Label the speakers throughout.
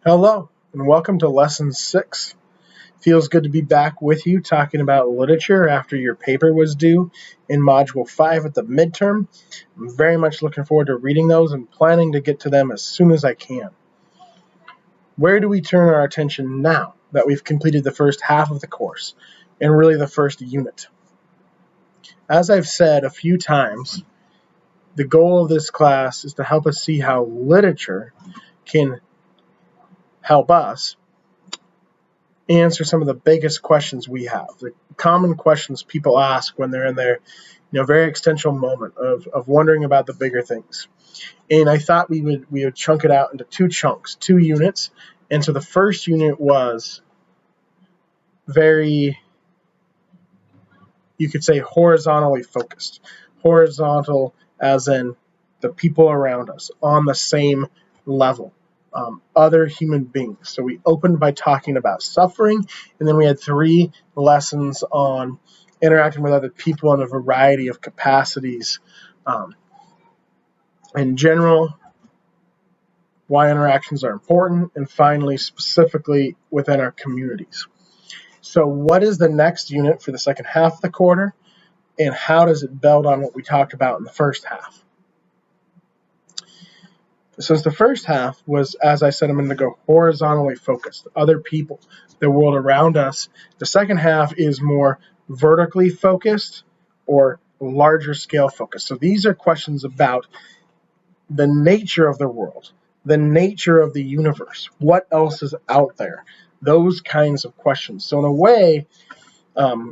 Speaker 1: Hello, and welcome to Lesson 6. Feels good to be back with you talking about literature after your paper was due in Module 5 at the midterm. I'm very much looking forward to reading those and planning to get to them as soon as I can. Where do we turn our attention now that we've completed the first half of the course, and really the first unit? As I've said a few times, the goal of this class is to help us see how literature can help us answer some of the biggest questions we have, the common questions people ask when they're in their very existential moment of wondering about the bigger things. And I thought we would chunk it out into two chunks, 2 units. And so the first unit was very, you could say, horizontally focused. Horizontal as in the people around us on the same level. Other human beings. So we opened by talking about suffering, and then we had 3 lessons on interacting with other people in a variety of capacities. In general, why interactions are important, and finally, specifically within our communities. So what is the next unit for the second half of the quarter, and how does it build on what we talked about in the first half? Since the first half was, as I said, I'm going to go horizontally focused, other people, the world around us. The second half is more vertically focused or larger scale focused. So these are questions about the nature of the world, the nature of the universe, what else is out there, those kinds of questions. So in a way,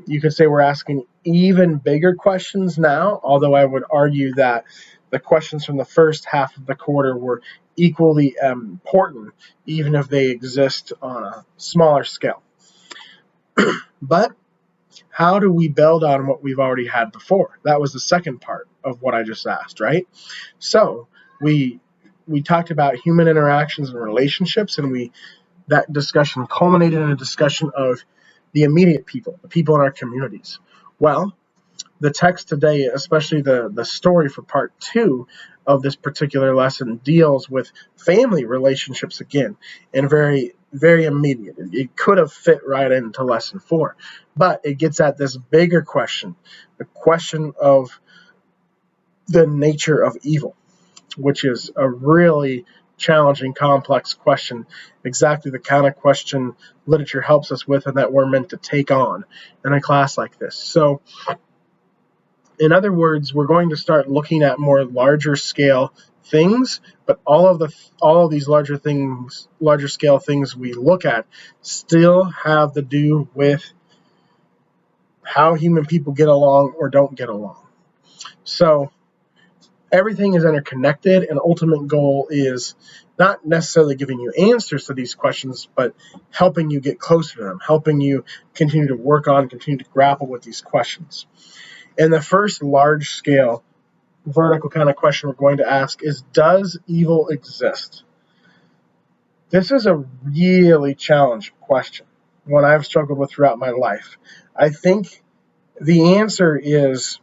Speaker 1: you could say we're asking even bigger questions now, although I would argue that the questions from the first half of the quarter were equally important, even if they exist on a smaller scale. But how do we build on what we've already had before? That was the second part of what I just asked, right? So we talked about human interactions and relationships, and that discussion culminated in a discussion of the immediate people, the people in our communities. Well, the text today, especially the story for part 2 of this particular lesson, deals with family relationships again, and very, very immediate. It could have fit right into lesson 4, but it gets at this bigger question, the question of the nature of evil, which is a really challenging, complex question, exactly the kind of question literature helps us with and that we're meant to take on in a class like this. So, in other words, we're going to start looking at more larger scale things, but all of these larger scale things we look at still have to do with how human people get along or don't get along. So everything is interconnected, and ultimate goal is not necessarily giving you answers to these questions, but helping you get closer to them, helping you continue to work on, continue to grapple with these questions. And the first large-scale vertical kind of question we're going to ask is, does evil exist? This is a really challenging question, one I've struggled with throughout my life. I think the answer is,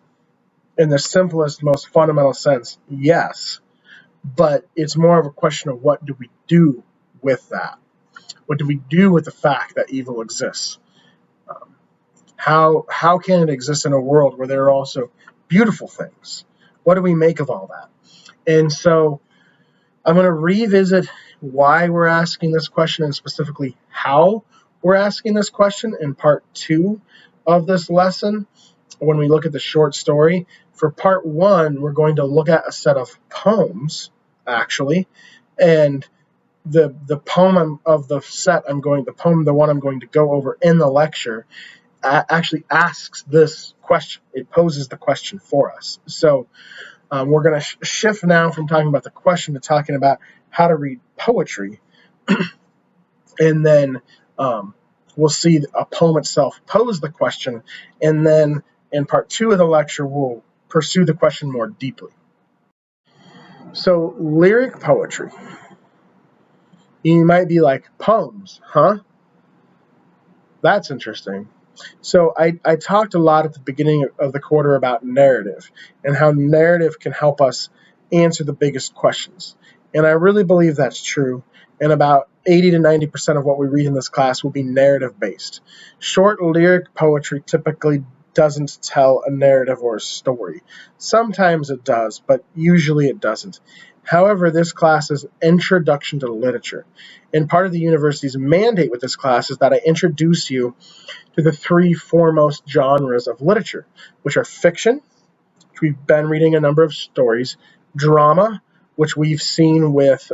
Speaker 1: in the simplest, most fundamental sense, yes. But it's more of a question of what do we do with that? What do we do with the fact that evil exists? How can it exist in a world where there are also beautiful things? What do we make of all that? And so I'm going to revisit why we're asking this question and specifically how we're asking this question in part 2 of this lesson when we look at the short story. For part 1, we're going to look at a set of poems, actually, and the poem of the set the one I'm going to go over in the lecture actually asks this question. It poses the question for us. So we're going to shift now from talking about the question to talking about how to read poetry. And then we'll see a poem itself pose the question. And then in part 2 of the lecture, we'll pursue the question more deeply. So lyric poetry. You might be like, poems, huh? That's interesting. So I talked a lot at the beginning of the quarter about narrative and how narrative can help us answer the biggest questions. And I really believe that's true. and about 80 to 90% of what we read in this class will be narrative-based. Short lyric poetry typically doesn't tell a narrative or a story. Sometimes it does, but usually it doesn't. However, this class is Introduction to Literature, and part of the university's mandate with this class is that I introduce you to the three foremost genres of literature, which are fiction, which we've been reading a number of stories, drama, which we've seen with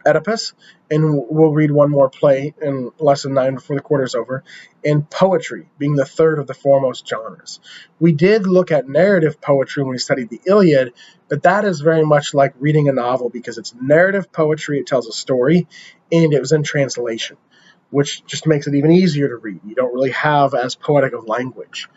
Speaker 1: Oedipus, and we'll read one more play in lesson 9 before the quarter's over, and poetry being the third of the foremost genres. We did look at narrative poetry when we studied the Iliad, but that is very much like reading a novel because it's narrative poetry, it tells a story, and it was in translation, which just makes it even easier to read. You don't really have as poetic of language.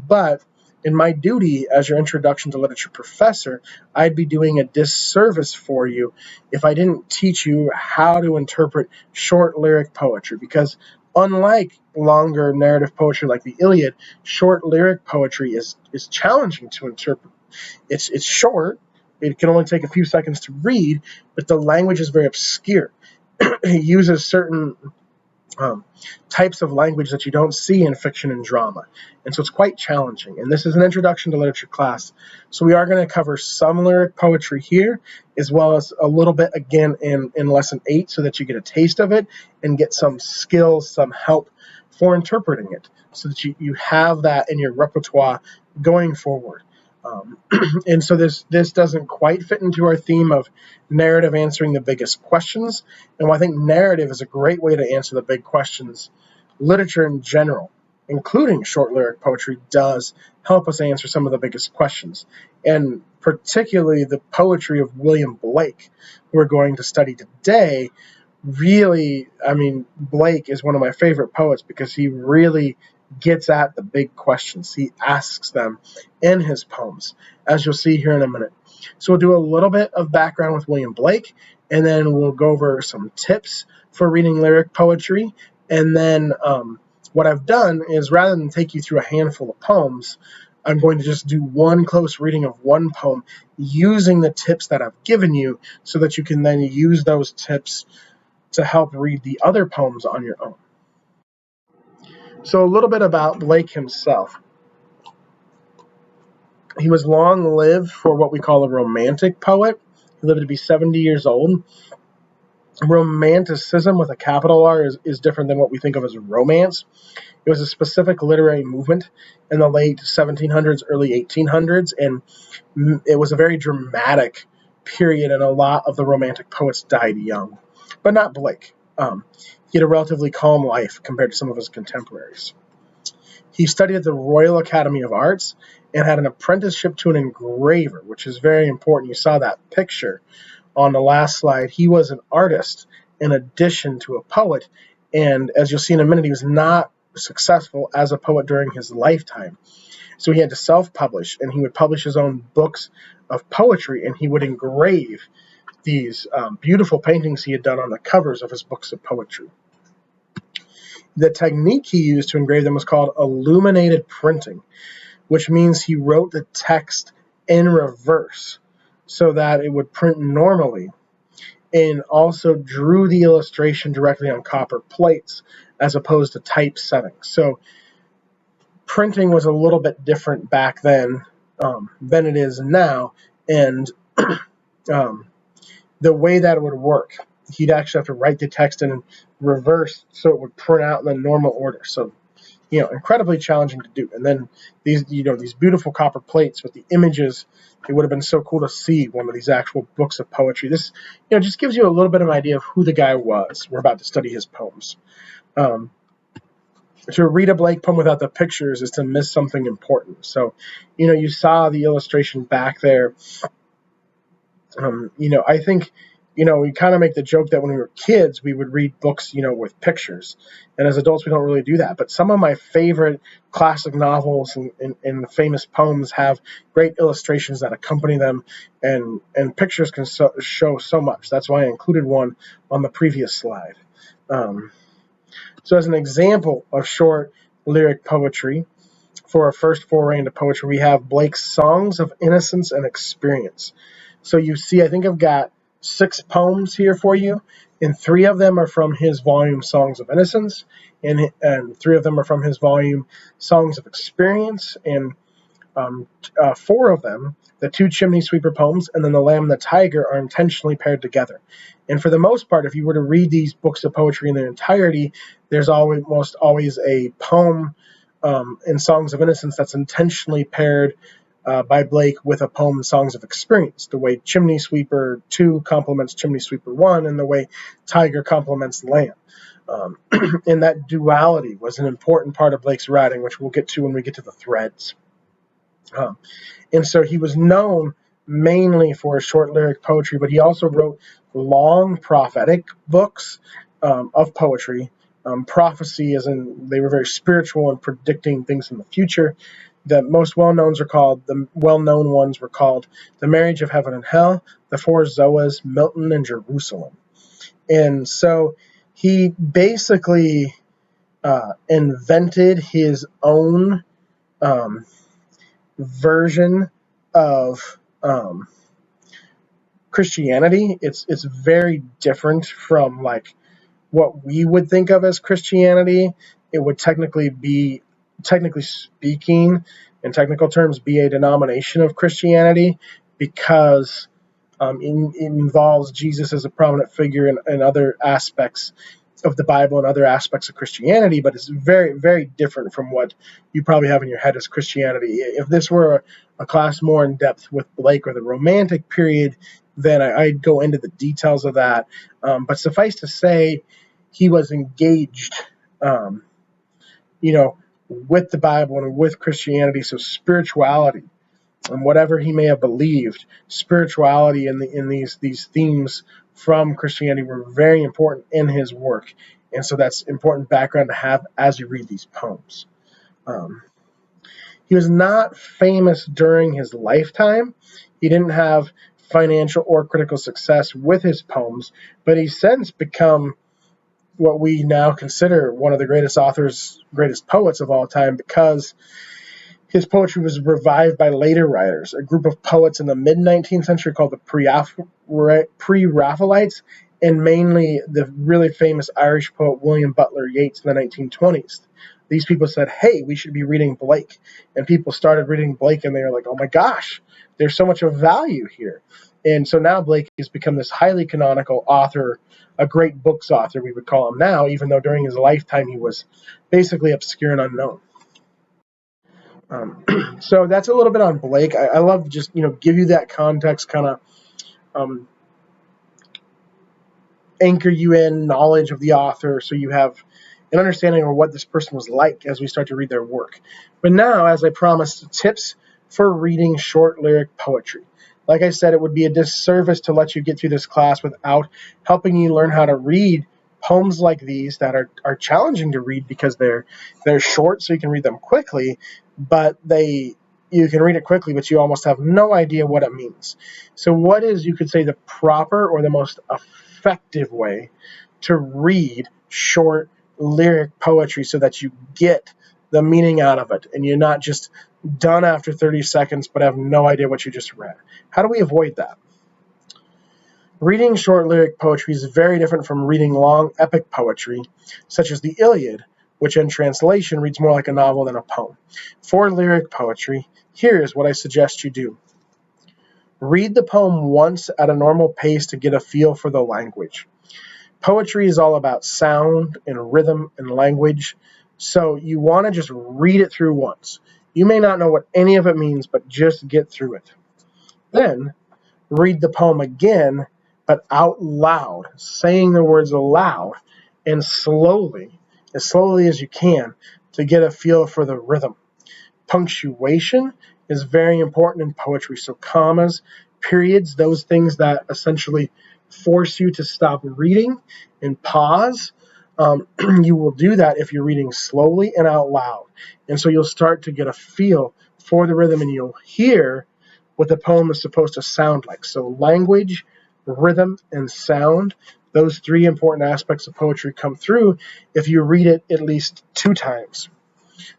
Speaker 1: But in my duty as your introduction to literature professor, I'd be doing a disservice for you if I didn't teach you how to interpret short lyric poetry, because unlike longer narrative poetry like the Iliad, short lyric poetry is challenging to interpret. It's short, it can only take a few seconds to read, but the language is very obscure. It uses certain types of language that you don't see in fiction and drama. And so it's quite challenging. And this is an introduction to literature class. So we are going to cover some lyric poetry here, as well as a little bit again in lesson 8 so that you get a taste of it and get some skills, some help for interpreting it so that you have that in your repertoire going forward. And so this doesn't quite fit into our theme of narrative answering the biggest questions. And I think narrative is a great way to answer the big questions. Literature in general, including short lyric poetry, does help us answer some of the biggest questions. And particularly the poetry of William Blake, who we're going to study today, really, I mean, Blake is one of my favorite poets because he really gets at the big questions. He asks them in his poems, as you'll see here in a minute. So we'll do a little bit of background with William Blake, and then we'll go over some tips for reading lyric poetry. And then what I've done is, rather than take you through a handful of poems, I'm going to just do one close reading of one poem using the tips that I've given you so that you can then use those tips to help read the other poems on your own. So a little bit about Blake himself. He was long-lived for what we call a romantic poet. He lived to be 70 years old. Romanticism with a capital R is different than what we think of as romance. It was a specific literary movement in the late 1700s, early 1800s, and it was a very dramatic period, and a lot of the romantic poets died young. But not Blake. He had a relatively calm life compared to some of his contemporaries. He studied at the Royal Academy of Arts and had an apprenticeship to an engraver, which is very important. You saw that picture on the last slide. He was an artist in addition to a poet, and as you'll see in a minute, he was not successful as a poet during his lifetime. So he had to self-publish, and he would publish his own books of poetry, and he would engrave these beautiful paintings he had done on the covers of his books of poetry. The technique he used to engrave them was called illuminated printing, which means he wrote the text in reverse so that it would print normally, and also drew the illustration directly on copper plates as opposed to typesetting. So printing was a little bit different back then than it is now, and the way that it would work, he'd actually have to write the text in reverse so it would print out in the normal order. So, incredibly challenging to do. And then these beautiful copper plates with the images, it would have been so cool to see one of these actual books of poetry. This, just gives you a little bit of an idea of who the guy was. We're about to study his poems. To read a Blake poem without the pictures is to miss something important. So, you saw the illustration back there. I think, we kind of make the joke that when we were kids, we would read books, with pictures. And as adults, we don't really do that. But some of my favorite classic novels and famous poems have great illustrations that accompany them, and pictures can show so much. That's why I included one on the previous slide. So as an example of short lyric poetry, for our first foray into poetry, we have Blake's Songs of Innocence and Experience. So you see, I think I've got 6 poems here for you, and 3 of them are from his volume Songs of Innocence, and 3 of them are from his volume Songs of Experience, and 4 of them, the 2 Chimney Sweeper poems and then the Lamb and the Tiger, are intentionally paired together. And for the most part, if you were to read these books of poetry in their entirety, there's almost always a poem in Songs of Innocence that's intentionally paired by Blake with a poem in Songs of Experience, the way Chimney Sweeper 2 complements Chimney Sweeper 1, and the way Tiger complements Lamb. And that duality was an important part of Blake's writing, which we'll get to when we get to the threads. And so he was known mainly for his short lyric poetry, but he also wrote long prophetic books of poetry. Prophecy, as in they were very spiritual and predicting things in the future. The most well-known ones were called The Marriage of Heaven and Hell, The Four Zoas, Milton, and Jerusalem. And so he basically invented his own version of Christianity. It's very different from like what we would think of as Christianity. It would technically speaking, in technical terms, be a denomination of Christianity because it involves Jesus as a prominent figure in other aspects of the Bible and other aspects of Christianity, but it's very, very different from what you probably have in your head as Christianity. If this were a class more in depth with Blake or the Romantic period, then I'd go into the details of that. But suffice to say, he was engaged, with the Bible and with Christianity. So spirituality, and whatever he may have believed, spirituality in these themes from Christianity were very important in his work. And so that's important background to have as you read these poems. He was not famous during his lifetime. He didn't have financial or critical success with his poems, but he's since become what we now consider one of the greatest authors, greatest poets of all time, because his poetry was revived by later writers, a group of poets in the mid-19th century called the Pre-Raphaelites, and mainly the really famous Irish poet William Butler Yeats in the 1920s. These people said, hey, we should be reading Blake. And people started reading Blake, and they were like, oh my gosh, there's so much of value here. And so now Blake has become this highly canonical author, a great books author, we would call him now, even though during his lifetime he was basically obscure and unknown. So that's a little bit on Blake. I love to just, give you that context, kind of anchor you in knowledge of the author so you have an understanding of what this person was like as we start to read their work. But now, as I promised, tips for reading short lyric poetry. Like I said, it would be a disservice to let you get through this class without helping you learn how to read poems like these that are challenging to read because they're short, so you can read them quickly, but you can read it quickly, but you almost have no idea what it means. So what is, you could say, the proper or the most effective way to read short lyric poetry so that you get the meaning out of it and you're not just done after 30 seconds but have no idea what you just read? How do we avoid that? Reading short lyric poetry is very different from reading long epic poetry, such as the Iliad, which in translation reads more like a novel than a poem. For lyric poetry, here is what I suggest you do. Read the poem once at a normal pace to get a feel for the language. Poetry is all about sound and rhythm and language, so you want to just read it through once. You may not know what any of it means, but just get through it. Then, read the poem again, but out loud, saying the words aloud, and slowly, as slowly as you can, to get a feel for the rhythm. Punctuation is very important in poetry, so commas, periods, those things that essentially force you to stop reading and pause, you will do that if you're reading slowly and out loud. And so you'll start to get a feel for the rhythm, and you'll hear what the poem is supposed to sound like. So language, rhythm, and sound, those 3 important aspects of poetry come through if you read it at least 2 times.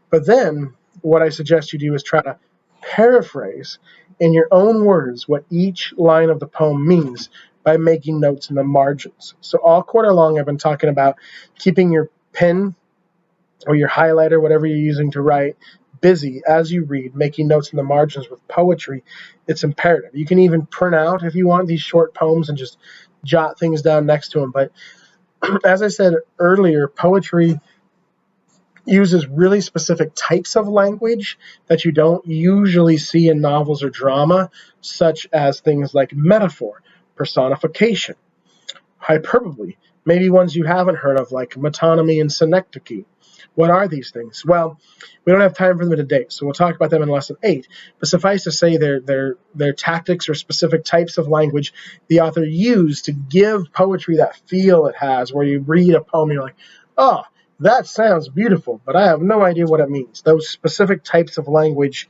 Speaker 1: But then what I suggest you do is try to paraphrase in your own words what each line of the poem means by making notes in the margins. So all quarter long, I've been talking about keeping your pen or your highlighter, whatever you're using to write, busy as you read, making notes in the margins. With poetry, it's imperative. You can even print out, if you want, these short poems and just jot things down next to them. But as I said earlier, poetry uses really specific types of language that you don't usually see in novels or drama, such as things like metaphor, personification, hyperbole, maybe ones you haven't heard of like metonymy and synecdoche. What are these things? Well, we don't have time for them today, so we'll talk about them in lesson 8. But suffice to say, they're tactics or specific types of language the author used to give poetry that feel it has, where you read a poem and you're like, oh, that sounds beautiful, but I have no idea what it means. Those specific types of language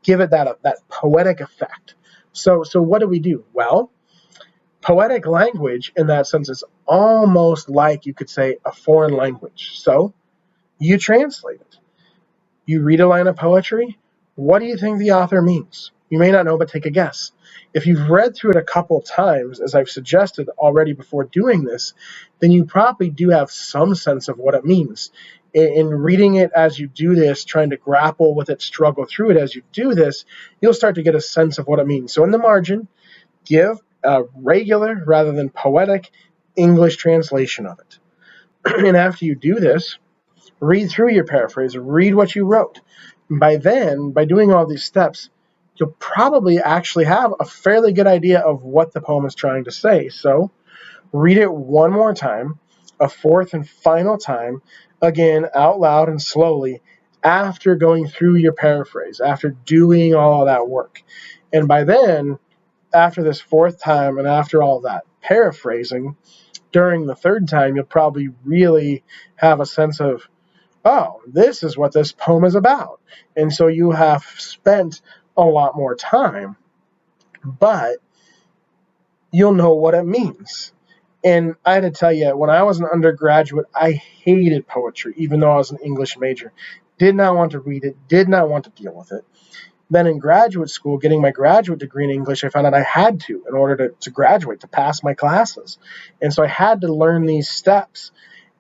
Speaker 1: give it that poetic effect. So what do we do? Well, poetic language, in that sense, is almost like, you could say, a foreign language. So you translate it. You read a line of poetry. What do you think the author means? You may not know, but take a guess. If you've read through it a couple times, as I've suggested already before doing this, then you probably do have some sense of what it means. In reading it as you do this, trying to grapple with it, struggle through it as you do this, you'll start to get a sense of what it means. So in the margin, give a regular rather than poetic English translation of it. And after you do this, read through your paraphrase, read what you wrote. By then, by doing all these steps, you'll probably actually have a fairly good idea of what the poem is trying to say. So read it one more time, a fourth and final time, again, out loud and slowly, after going through your paraphrase, after doing all of that work. And by then, after this fourth time and after all that paraphrasing, during the third time, you'll probably really have a sense of, oh, this is what this poem is about. And so you have spent a lot more time, but you'll know what it means. And I had to tell you, when I was an undergraduate, I hated poetry, even though I was an English major. Did not want to read it, did not want to deal with it. Then in graduate school, getting my graduate degree in English, I found out I had to in order to graduate, to pass my classes. And so I had to learn these steps.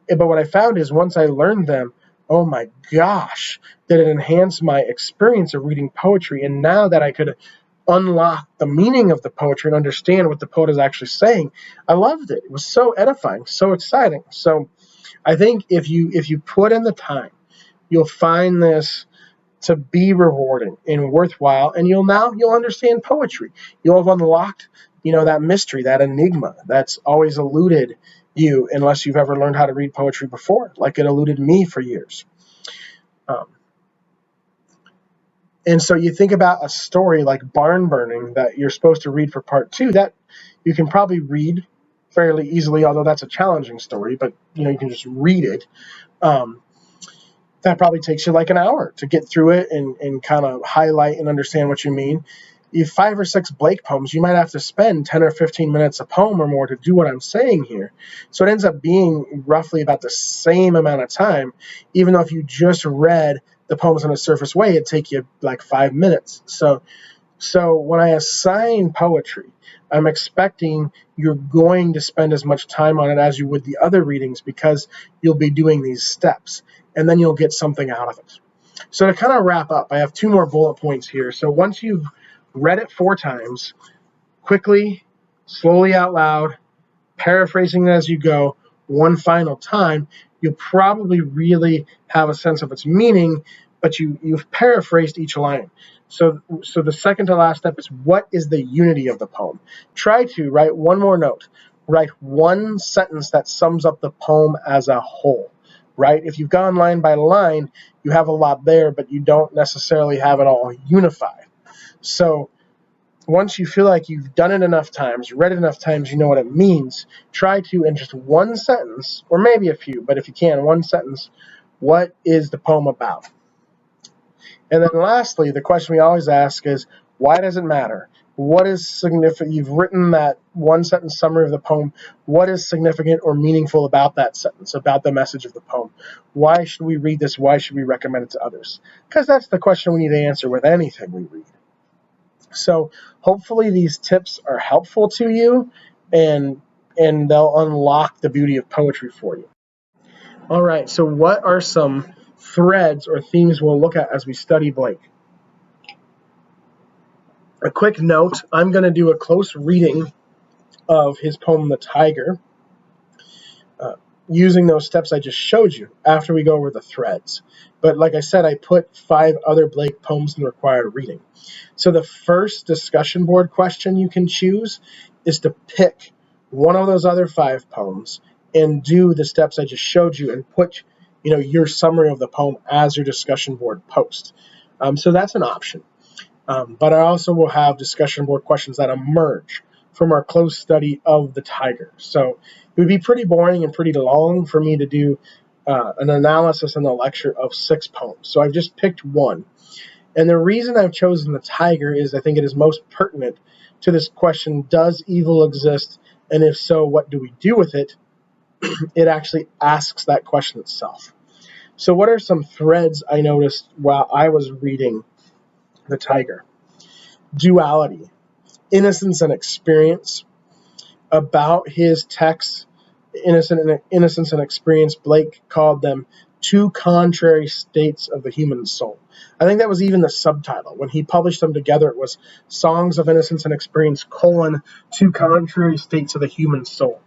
Speaker 1: But what I found is once I learned them, oh my gosh, did it enhance my experience of reading poetry. And now that I could unlock the meaning of the poetry and understand what the poet is actually saying, I loved it. It was so edifying, so exciting. So I think if you put in the time, you'll find this to be rewarding and worthwhile, and you'll understand poetry. You'll have unlocked, that mystery, that enigma that's always eluded you, unless you've ever learned how to read poetry before, like it eluded me for years. And so you think about a story like Barn Burning that you're supposed to read for part 2, that you can probably read fairly easily, although that's a challenging story, but you can just read it. That probably takes you like an hour to get through it and kind of highlight and understand what you mean. You have 5 or 6 Blake poems, you might have to spend 10 or 15 minutes a poem or more to do what I'm saying here. So it ends up being roughly about the same amount of time, even though if you just read the poems on a surface way, it'd take you like 5 minutes. So when I assign poetry, I'm expecting you're going to spend as much time on it as you would the other readings, because you'll be doing these steps, and then you'll get something out of it. So to kind of wrap up, I have 2 more bullet points here. So once you've read it 4 times, quickly, slowly out loud, paraphrasing it as you go, one final time, you'll probably really have a sense of its meaning, but you've paraphrased each line. So the second to last step is, what is the unity of the poem? Try to write one more note. Write one sentence that sums up the poem as a whole. Right? If you've gone line by line, you have a lot there, but you don't necessarily have it all unified. So once you feel like you've done it enough times, read it enough times, you know what it means, try to, in just one sentence, or maybe a few, but if you can, one sentence, what is the poem about? And then lastly, the question we always ask is, why does it matter? What is significant? You've written that one sentence summary of the poem. What is significant or meaningful about that sentence, about the message of the poem? Why should we read this? Why should we recommend it to others? Because that's the question we need to answer with anything we read. So hopefully these tips are helpful to you. and they'll unlock the beauty of poetry for you. All right, so what are some threads or themes we'll look at as we study Blake? A quick note, I'm going to do a close reading of his poem, The Tiger, using those steps I just showed you after we go over the threads. But like I said, I put 5 other Blake poems in the required reading. So the first discussion board question you can choose is to pick one of those other 5 poems and do the steps I just showed you and put your summary of the poem as your discussion board post. So that's an option. But I also will have discussion board questions that emerge from our close study of the tiger. So it would be pretty boring and pretty long for me to do an analysis in the lecture of 6 poems. So I've just picked one. And the reason I've chosen the tiger is I think it is most pertinent to this question, does evil exist? And if so, what do we do with it? It actually asks that question itself. So what are some threads I noticed while I was reading the tiger? Duality, innocence and experience. About his texts, Innocence and Experience, Blake called them 2 contrary states of the human soul. I think that was even the subtitle. When he published them together, it was Songs of Innocence and Experience, 2 contrary states of the human soul.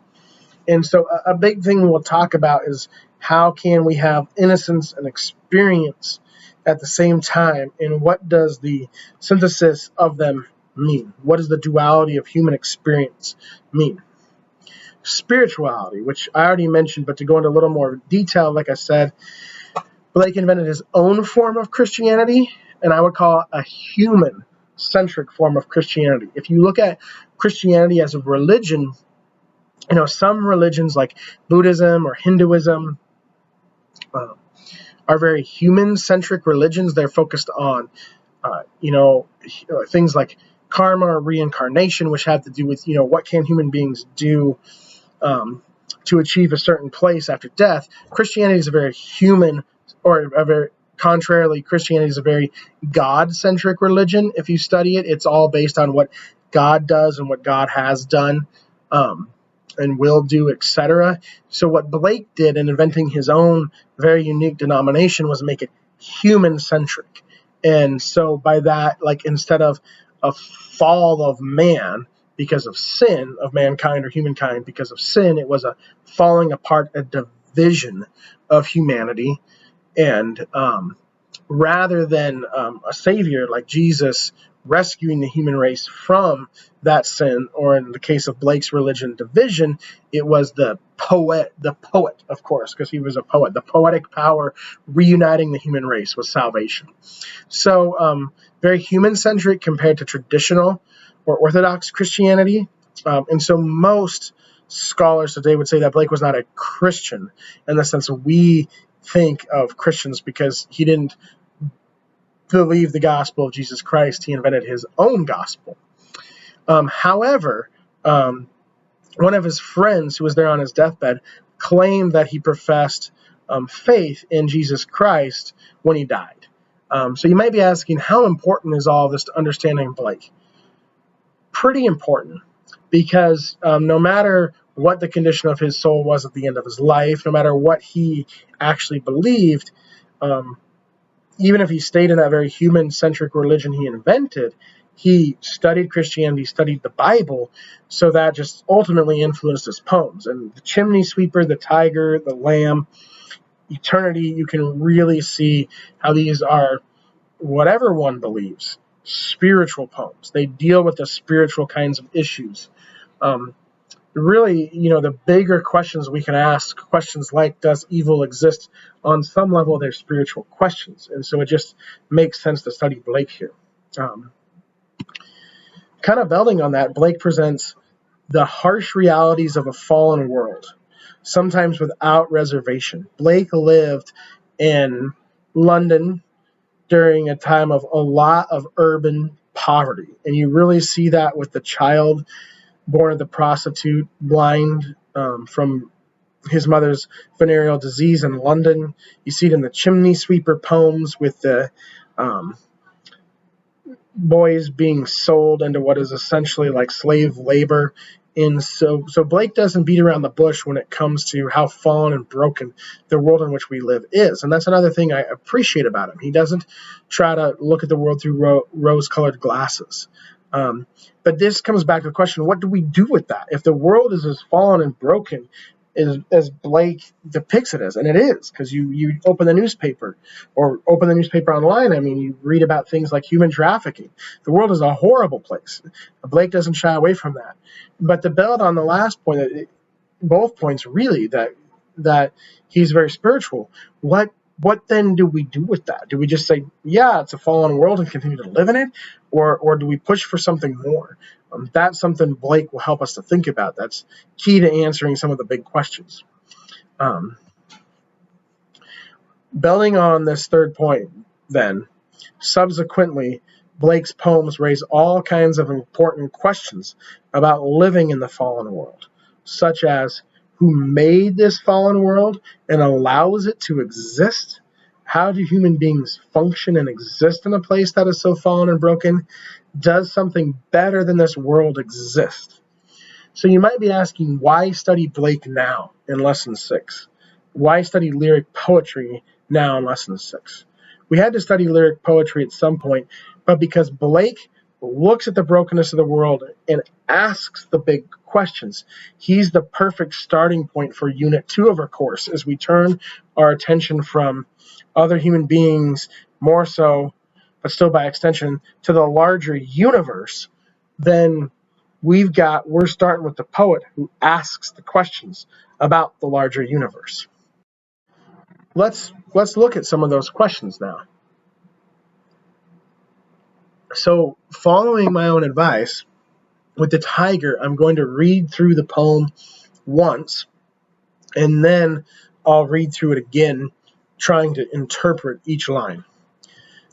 Speaker 1: And so a big thing we'll talk about is how can we have innocence and experience at the same time, and what does the synthesis of them mean? What does the duality of human experience mean? Spirituality, which I already mentioned, but to go into a little more detail, like I said, Blake invented his own form of Christianity, and I would call it a human-centric form of Christianity. If you look at Christianity as a religion, some religions like Buddhism or Hinduism are very human-centric religions. They're focused on, things like karma or reincarnation, which have to do with, what can human beings do to achieve a certain place after death. Christianity is a very human, or a very contrarily, Christianity is a very God-centric religion. If you study it, it's all based on what God does and what God has done and will do, etc. So what Blake did in inventing his own very unique denomination was make it human-centric. And so by that, like, instead of a fall of man because of sin of mankind or humankind because of sin, it was a falling apart, a division of humanity. And rather than a savior like Jesus rescuing the human race from that sin, or in the case of Blake's religion, division, it was the poet, of course, because he was a poet. The poetic power reuniting the human race was salvation. So very human-centric compared to traditional or Orthodox Christianity. And so most scholars today would say that Blake was not a Christian in the sense we think of Christians, because he didn't believe the gospel of Jesus Christ. He invented his own gospel. However, one of his friends who was there on his deathbed claimed that he professed faith in Jesus Christ when he died. So you might be asking, how important is all this to understanding Blake? Pretty important, because no matter what the condition of his soul was at the end of his life, no matter what he actually believed, even if he stayed in that very human-centric religion he invented, he studied Christianity, studied the Bible, so that just ultimately influenced his poems. And the Chimney Sweeper, the Tiger, the Lamb, Eternity, you can really see how these are, whatever one believes, spiritual poems. They deal with the spiritual kinds of issues. Really, the bigger questions we can ask, questions like, does evil exist? On some level, they're spiritual questions. And so it just makes sense to study Blake here. Kind of building on that, Blake presents the harsh realities of a fallen world, sometimes without reservation. Blake lived in London during a time of a lot of urban poverty. And you really see that with the child born of the prostitute, blind from his mother's venereal disease in London. You see it in the Chimney Sweeper poems with the boys being sold into what is essentially like slave labor And so Blake doesn't beat around the bush when it comes to how fallen and broken the world in which we live is. And that's another thing I appreciate about him. He doesn't try to look at the world through rose-colored glasses. But this comes back to the question, what do we do with that? If the world is as fallen and broken as Blake depicts it as, and it is, because you open the newspaper or open the newspaper online, I mean, you read about things like human trafficking. The world is a horrible place. Blake doesn't shy away from that. But to build on the last point, both points really, that he's very spiritual, what then do we do with that? Do we just say, yeah, it's a fallen world and continue to live in it? Or do we push for something more? That's something Blake will help us to think about. That's key to answering some of the big questions. Building on this third point, then, subsequently, Blake's poems raise all kinds of important questions about living in the fallen world, such as who made this fallen world and allows it to exist? How do human beings function and exist in a place that is so fallen and broken? Does something better than this world exist? So you might be asking, why study Blake now in Lesson 6? Why study lyric poetry now in Lesson 6? We had to study lyric poetry at some point, but because Blake looks at the brokenness of the world and asks the big questions, he's the perfect starting point for Unit 2 of our course as we turn our attention from other human beings, more so, but still by extension, to the larger universe. Then we're starting with the poet who asks the questions about the larger universe. Let's look at some of those questions now. So, following my own advice, with the tiger, I'm going to read through the poem once, and then I'll read through it again, trying to interpret each line.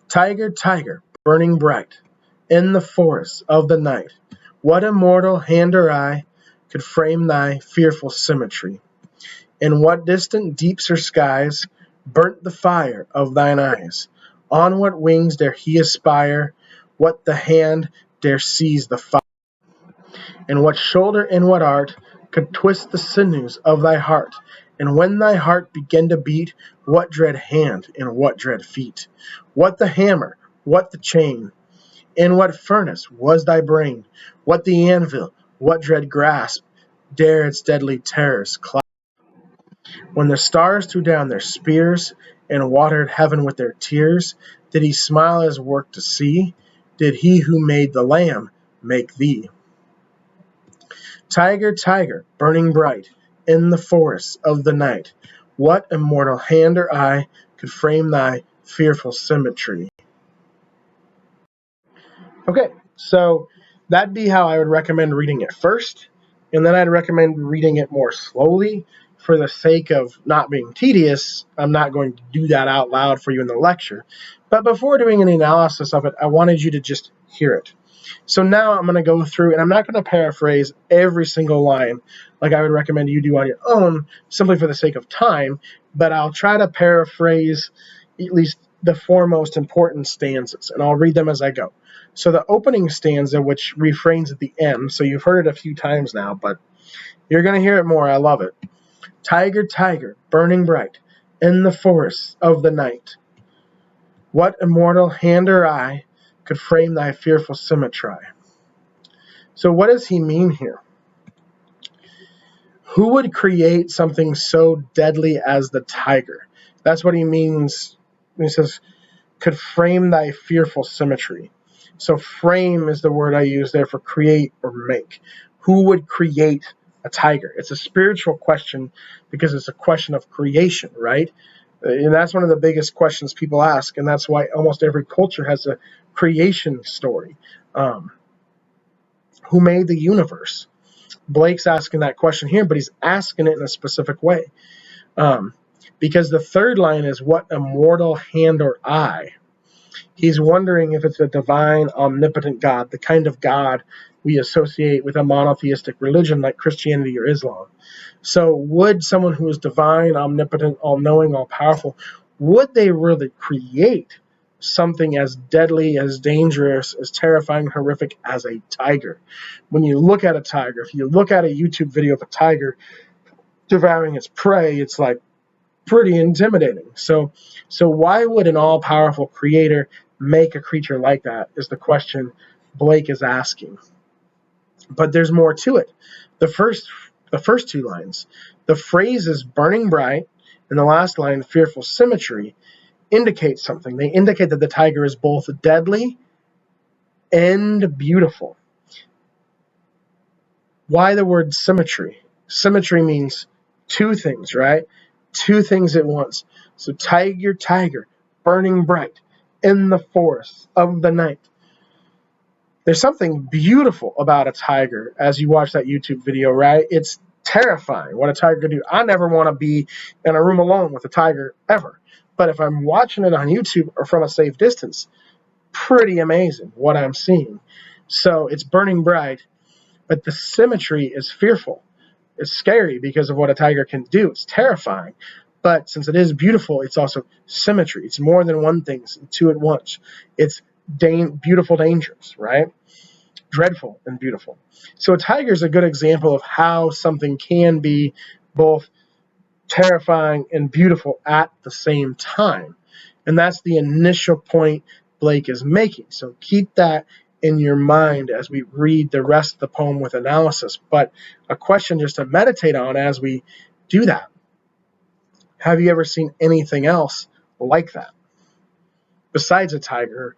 Speaker 1: Tiger, tiger, burning bright, in the forest of the night, what immortal hand or eye could frame thy fearful symmetry? In what distant deeps or skies burnt the fire of thine eyes? On what wings dare he aspire? What the hand dare seize the fire? And what shoulder and what art could twist the sinews of thy heart? And when thy heart began to beat, what dread hand and what dread feet? What the hammer, what the chain? In what furnace was thy brain? What the anvil, what dread grasp dare its deadly terrors clasp? When the stars threw down their spears and watered heaven with their tears, did he smile his work to see? Did he who made the lamb make thee? Tiger, tiger, burning bright, in the forests of the night, what immortal hand or eye could frame thy fearful symmetry? Okay, so that'd be how I would recommend reading it first, and then I'd recommend reading it more slowly. For the sake of not being tedious, I'm not going to do that out loud for you in the lecture. But before doing any analysis of it, I wanted you to just hear it. So now I'm going to go through, and I'm not going to paraphrase every single line like I would recommend you do on your own, simply for the sake of time, but I'll try to paraphrase at least the four most important stanzas, and I'll read them as I go. So the opening stanza, which refrains at the end, so you've heard it a few times now, but you're going to hear it more. I love it. Tiger, tiger, burning bright, in the forests of the night, what immortal hand or eye could frame thy fearful symmetry? So what does he mean here? Who would create something so deadly as the tiger? That's what he means when he says, could frame thy fearful symmetry. So frame is the word I use there for create or make. Who would create a tiger? It's a spiritual question because it's a question of creation, right? And that's one of the biggest questions people ask, and that's why almost every culture has a creation story. Who made the universe? Blake's asking that question here, but he's asking it in a specific way. Because the third line is, what immortal hand or eye? He's wondering if it's a divine, omnipotent God, the kind of God we associate with a monotheistic religion like Christianity or Islam. So would someone who is divine, omnipotent, all-knowing, all-powerful, would they really create something as deadly, as dangerous, as terrifying, horrific as a tiger. When you look at a tiger, if you look at a YouTube video of a tiger devouring its prey, it's like pretty intimidating. So why would an all-powerful creator make a creature like that is the question Blake is asking. But there's more to it. The first two lines, the phrase is burning bright, and the last line, fearful symmetry, indicate something. They indicate that the tiger is both deadly and beautiful. Why the word symmetry? Symmetry means two things, right? Two things at once. So tiger, burning bright in the forest of the night. There's something beautiful about a tiger as you watch that YouTube video, right? It's terrifying what a tiger can do. I never want to be in a room alone with a tiger ever. But if I'm watching it on YouTube or from a safe distance, pretty amazing what I'm seeing. So it's burning bright, but the symmetry is fearful. It's scary because of what a tiger can do. It's terrifying. But since it is beautiful, it's also symmetry. It's more than one thing, it's two at once. It's beautiful, dangerous, right? Dreadful and beautiful. So a tiger is a good example of how something can be both terrifying and beautiful at the same time. And that's the initial point Blake is making. So keep that in your mind as we read the rest of the poem with analysis. But a question just to meditate on as we do that. Have you ever seen anything else like that? Besides a tiger,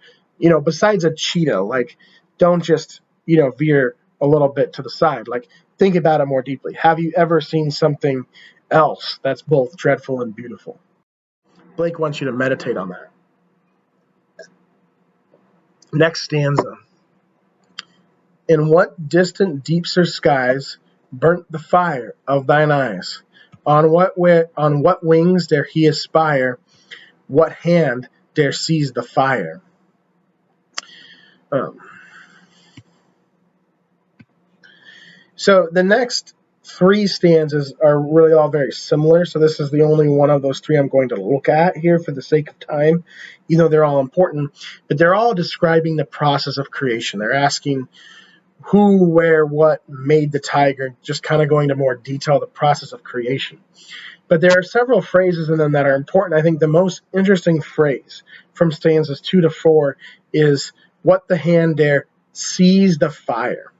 Speaker 1: besides a cheetah, like don't just, veer a little bit to the side. Like think about it more deeply. Have you ever seen something else that's both dreadful and beautiful? Blake wants you to meditate on that. Next stanza. In what distant deeps or skies burnt the fire of thine eyes? On what wings dare he aspire? What hand dare seize the fire? So the next three stanzas are really all very similar. So this is the only one of those three I'm going to look at here for the sake of time, even though they're all important. But they're all describing the process of creation. They're asking who, where, what made the tiger, just kind of going to more detail the process of creation. But there are several phrases in them that are important. I think the most interesting phrase from stanzas 2 to 4 is what the hand dare seize the fire.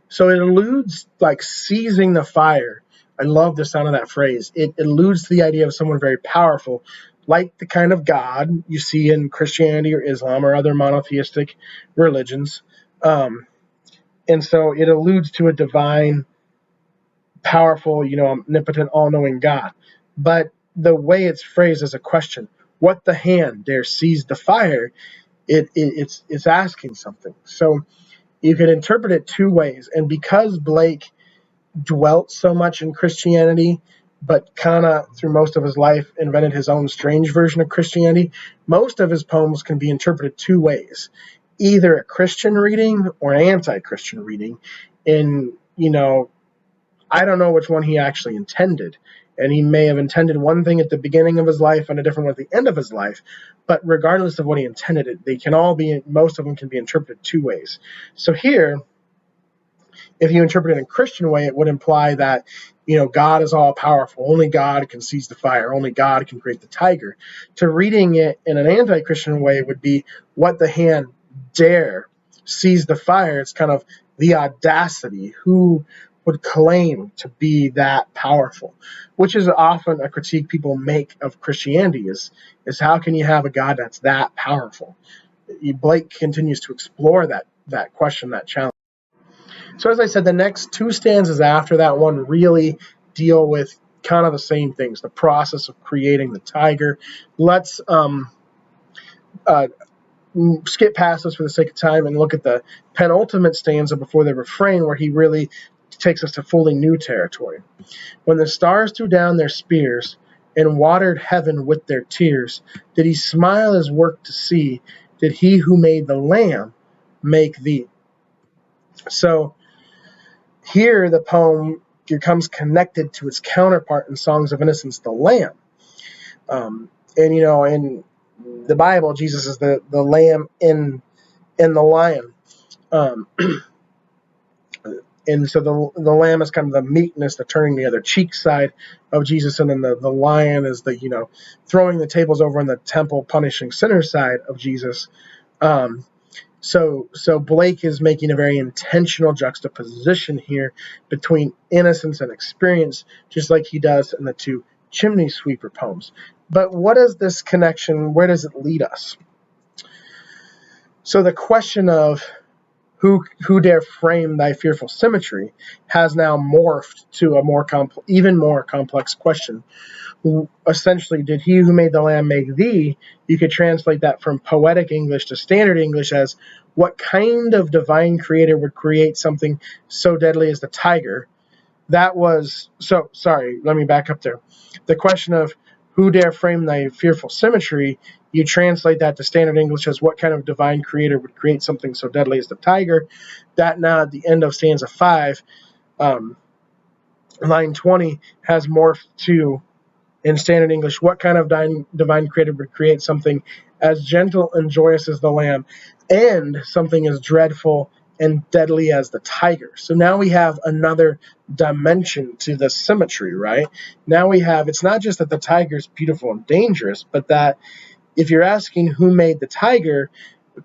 Speaker 1: So it alludes like seizing the fire. I love the sound of that phrase. It alludes to the idea of someone very powerful, like the kind of God you see in Christianity or Islam or other monotheistic religions. And so it alludes to a divine, powerful, omnipotent, all-knowing God. But the way it's phrased as a question, what the hand dare seize the fire, it's asking something. So you can interpret it two ways. And because Blake dwelt so much in Christianity, but kind of through most of his life invented his own strange version of Christianity, most of his poems can be interpreted two ways. Either a Christian reading or an anti-Christian reading. And, I don't know which one he actually intended. And he may have intended one thing at the beginning of his life and a different one at the end of his life. But regardless of what he intended, most of them can be interpreted two ways. So here, if you interpret it in a Christian way, it would imply that, God is all powerful. Only God can seize the fire. Only God can create the tiger. To reading it in an anti-Christian way would be what the hand dare seize the fire. It's kind of the audacity. Who would claim to be that powerful, which is often a critique people make of Christianity is how can you have a God that's that powerful? Blake continues to explore that question, that challenge. So as I said, the next two stanzas after that one really deal with kind of the same things, the process of creating the tiger. Let's skip past this for the sake of time and look at the penultimate stanza before the refrain, where he really takes us to fully new territory. When the stars threw down their spears and watered heaven with their tears, did he smile his work to see? Did he who made the lamb make thee? So here the poem becomes connected to its counterpart in Songs of Innocence, the lamb. And in the Bible, Jesus is the lamb in the lion. Um, and so the lamb is kind of the meekness, the turning the other cheek side of Jesus, and then the lion is the, throwing the tables over in the temple, punishing sinner side of Jesus. So Blake is making a very intentional juxtaposition here between innocence and experience, just like he does in the two chimney sweeper poems. But what is this connection? Where does it lead us? So the question of who dare frame thy fearful symmetry has now morphed to a even more complex question. Essentially, did he who made the lamb make thee? You could translate that from poetic English to standard English as, what kind of divine creator would create something so deadly as the tiger? That was, sorry, let me back up there. The question of who dare frame thy fearful symmetry, you translate that to standard English as, what kind of divine creator would create something so deadly as the tiger? That now at the end of stanza 5, line 20, has morphed to, in standard English, what kind of divine creator would create something as gentle and joyous as the lamb, and something as dreadful and deadly as the tiger? So now we have another dimension to the symmetry, right? Now we have, it's not just that the tiger is beautiful and dangerous, but that if you're asking who made the tiger,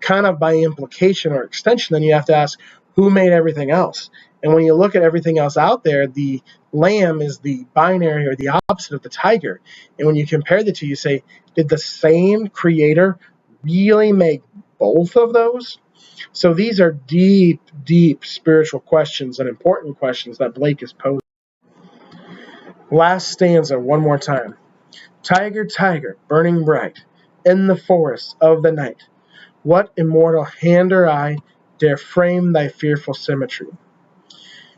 Speaker 1: kind of by implication or extension, then you have to ask who made everything else. And when you look at everything else out there, the lamb is the binary or the opposite of the tiger. And when you compare the two, you say, did the same creator really make both of those? So these are deep, deep spiritual questions and important questions that Blake is posing. Last stanza, one more time. Tiger, tiger, burning bright, in the forest of the night, what immortal hand or eye dare frame thy fearful symmetry?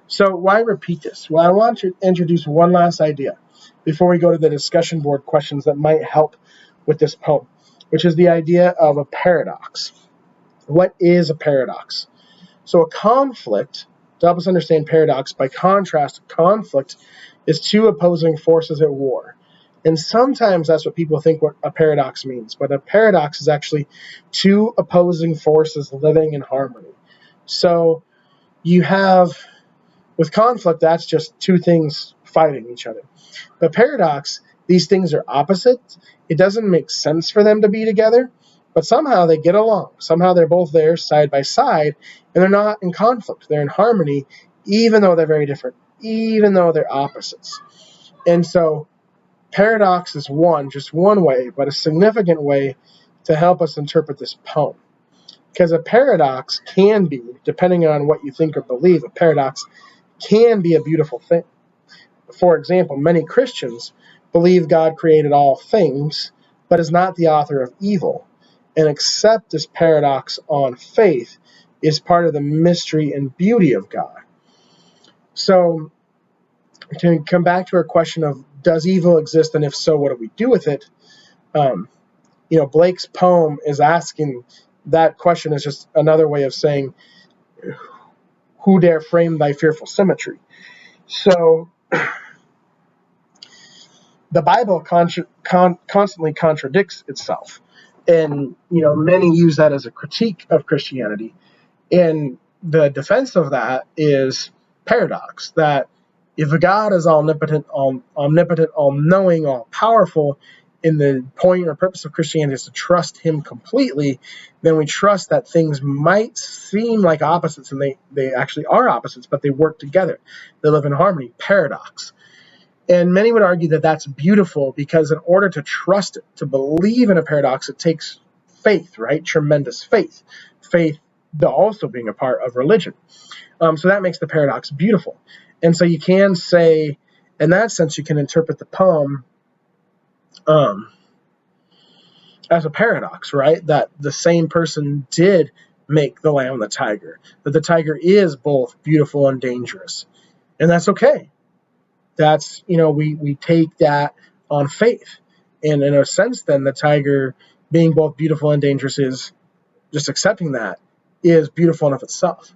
Speaker 1: So why repeat this? Well, I want to introduce one last idea before we go to the discussion board questions that might help with this poem, which is the idea of a paradox. What is a paradox? So a conflict, to help us understand paradox, by contrast, conflict is two opposing forces at war. And sometimes that's what people think what a paradox means. But a paradox is actually two opposing forces living in harmony. So you have, with conflict, that's just two things fighting each other. But paradox, these things are opposites. It doesn't make sense for them to be together, but somehow they get along. Somehow they're both there side by side, and they're not in conflict. They're in harmony, even though they're very different, even though they're opposites. And so paradox is just one way, but a significant way to help us interpret this poem. Because a paradox can be, depending on what you think or believe, a paradox can be a beautiful thing. For example, many Christians believe God created all things, but is not the author of evil, and accept this paradox on faith is part of the mystery and beauty of God. So, to come back to our question of, does evil exist, and if so, what do we do with it? Blake's poem is asking that question, is just another way of saying, who dare frame thy fearful symmetry? So the Bible constantly contradicts itself, and many use that as a critique of Christianity. And the defense of that is paradox, that if a God is omnipotent, all-knowing, all-powerful, and the point or purpose of Christianity is to trust him completely, then we trust that things might seem like opposites, and they actually are opposites, but they work together. They live in harmony. Paradox. And many would argue that that's beautiful, because in order to trust it, to believe in a paradox, it takes faith, right? Tremendous faith. Faith also being a part of religion. So that makes the paradox beautiful. And so you can say, in that sense, you can interpret the poem as a paradox, right? That the same person did make the lamb and the tiger. That the tiger is both beautiful and dangerous. And that's okay. That's, we take that on faith. And in a sense, then, the tiger being both beautiful and dangerous is just accepting that is beautiful in of itself.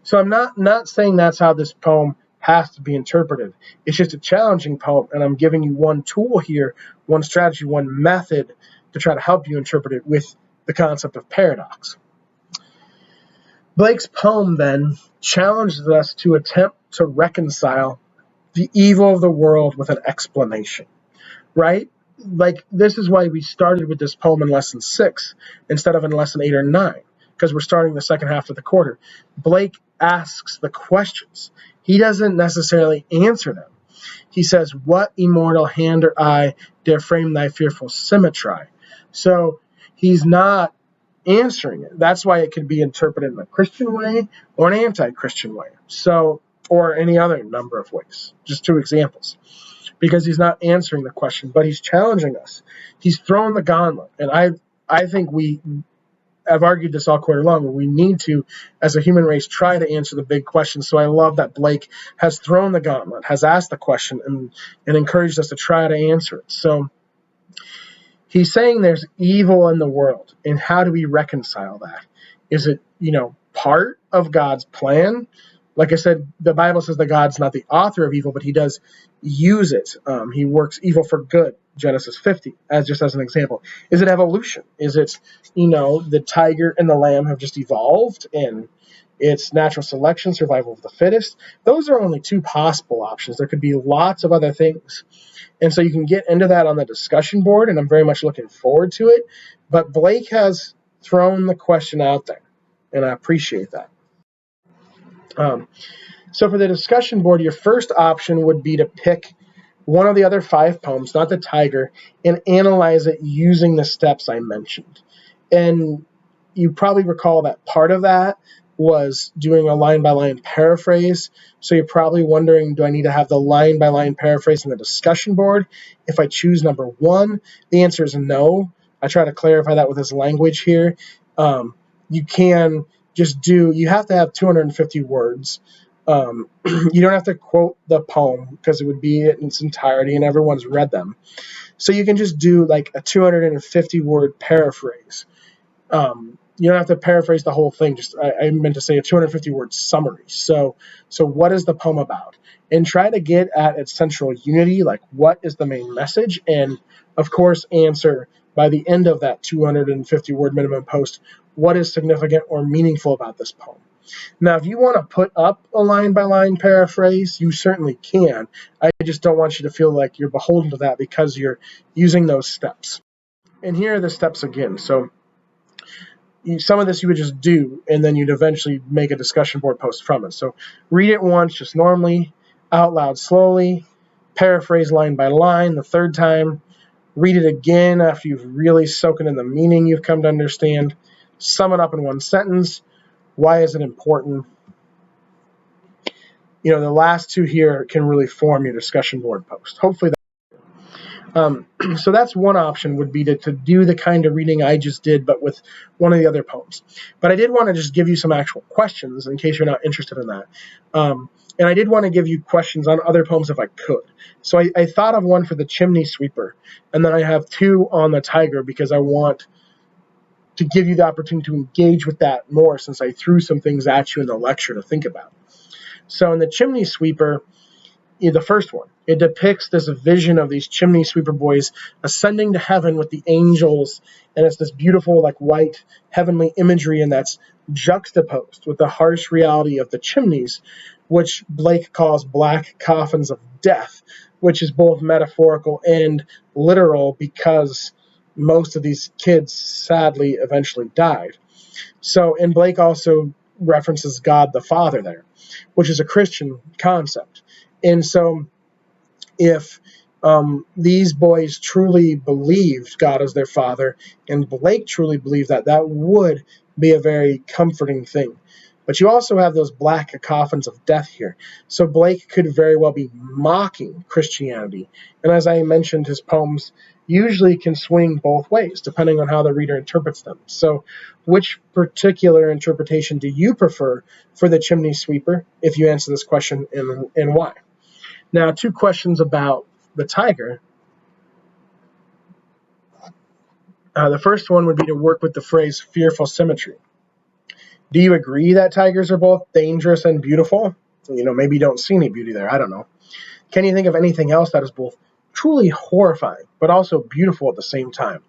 Speaker 1: So I'm not saying that's how this poem has to be interpreted. It's just a challenging poem, and I'm giving you one tool here, one strategy, one method to try to help you interpret it with the concept of paradox. Blake's poem then challenges us to attempt to reconcile the evil of the world with an explanation, right? Like, this is why we started with this poem in lesson 6 instead of in lesson 8 or 9, because we're starting the second half of the quarter. Blake asks the questions. He doesn't necessarily answer them. He says, what immortal hand or eye dare frame thy fearful symmetry? So he's not answering it. That's why it could be interpreted in a Christian way or an anti-Christian way. So, or any other number of ways. Just 2 examples. Because he's not answering the question, but he's challenging us. He's throwing the gauntlet. And I think I've argued this all quarter long, we need to, as a human race, try to answer the big questions. So I love that Blake has thrown the gauntlet, has asked the question, and encouraged us to try to answer it. So he's saying there's evil in the world, and how do we reconcile that? Is it, part of God's plan? Like I said, the Bible says that God's not the author of evil, but he does use it. He works evil for good, Genesis 50, as an example. Is it evolution? Is it, the tiger and the lamb have just evolved, and it's natural selection, survival of the fittest? Those are only 2 possible options. There could be lots of other things. And so you can get into that on the discussion board, and I'm very much looking forward to it. But Blake has thrown the question out there, and I appreciate that. So for the discussion board, your first option would be to pick one of the other 5 poems, not the tiger, and analyze it using the steps I mentioned. And you probably recall that part of that was doing a line-by-line paraphrase. So you're probably wondering, do I need to have the line-by-line paraphrase in the discussion board if I choose number 1? The answer is no. I try to clarify that with this language here. You can just you have to have 250 words. You don't have to quote the poem because it would be in its entirety and everyone's read them. So you can just do like a 250 word paraphrase. You don't have to paraphrase the whole thing. I meant to say a 250 word summary. So what is the poem about? And try to get at its central unity, like what is the main message? And of course, answer by the end of that 250 word minimum post, what is significant or meaningful about this poem? Now, if you want to put up a line-by-line paraphrase, you certainly can. I just don't want you to feel like you're beholden to that because you're using those steps. And here are the steps again. So some of this you would just do, and then you'd eventually make a discussion board post from it. So read it once, just normally, out loud slowly, paraphrase line by line the 3rd time, read it again after you've really soaked in the meaning you've come to understand, sum it up in 1 sentence. Why is it important? The last 2 here can really form your discussion board post. Hopefully so that's one option, would be to do the kind of reading I just did, but with one of the other poems. But I did want to just give you some actual questions in case you're not interested in that. And I did want to give you questions on other poems if I could. So I thought of one for the chimney sweeper, and then I have 2 on the tiger because I want to give you the opportunity to engage with that more, since I threw some things at you in the lecture to think about. So in the chimney sweeper, the first one, it depicts this vision of these chimney sweeper boys ascending to heaven with the angels, and it's this beautiful, like, white heavenly imagery, and that's juxtaposed with the harsh reality of the chimneys, which Blake calls black coffins of death, which is both metaphorical and literal because most of these kids sadly eventually died. So, and Blake also references God the Father there, which is a Christian concept. And so if these boys truly believed God as their father, and Blake truly believed that would be a very comforting thing. But you also have those black coffins of death here. So Blake could very well be mocking Christianity. And as I mentioned, his poems usually can swing both ways, depending on how the reader interprets them. So which particular interpretation do you prefer for the chimney sweeper, if you answer this question, and why? Now, 2 questions about the tiger. The first one would be to work with the phrase fearful symmetry. Do you agree that tigers are both dangerous and beautiful? Maybe you don't see any beauty there. I don't know. Can you think of anything else that is both truly horrifying but also beautiful at the same time?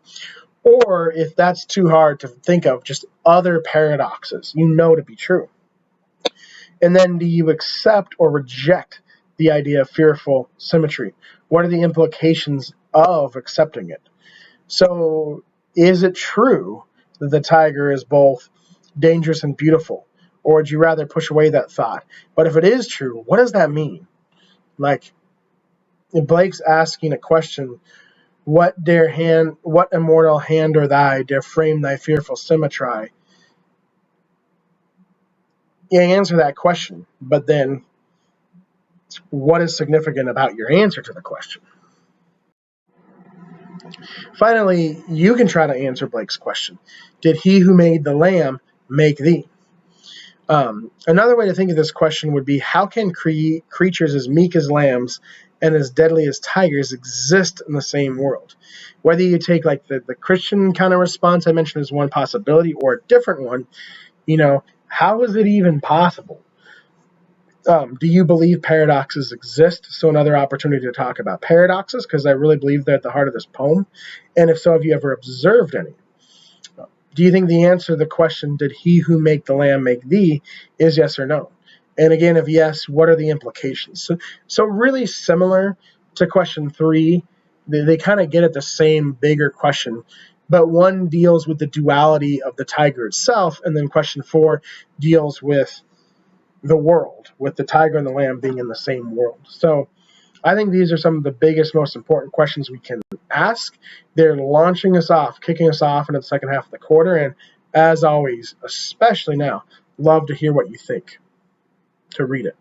Speaker 1: Or if that's too hard to think of, just other paradoxes you know to be true. And then do you accept or reject the idea of fearful symmetry? What are the implications of accepting it? So, is it true that the tiger is both dangerous and beautiful? Or would you rather push away that thought? But if it is true, what does that mean? Like, if Blake's asking a question, what immortal hand or thy dare frame thy fearful symmetry? You answer that question, but then what is significant about your answer to the question? Finally, you can try to answer Blake's question. Did he who made the lamb make thee? Another way to think of this question would be, how can creatures as meek as lambs and as deadly as tigers exist in the same world? Whether you take like the Christian kind of response I mentioned as one possibility, or a different one, how is it even possible? Do you believe paradoxes exist? So another opportunity to talk about paradoxes, because I really believe they're at the heart of this poem. And if so, have you ever observed any? Do you think the answer to the question, did he who make the lamb make thee, is yes or no? And again, if yes, what are the implications? So really similar to question 3, they kind of get at the same bigger question, but one deals with the duality of the tiger itself, and then question 4 deals with the world, with the tiger and the lamb being in the same world. So I think these are some of the biggest, most important questions we can ask. They're launching us off, kicking us off into the second half of the quarter. And as always, especially now, love to hear what you think. To read it.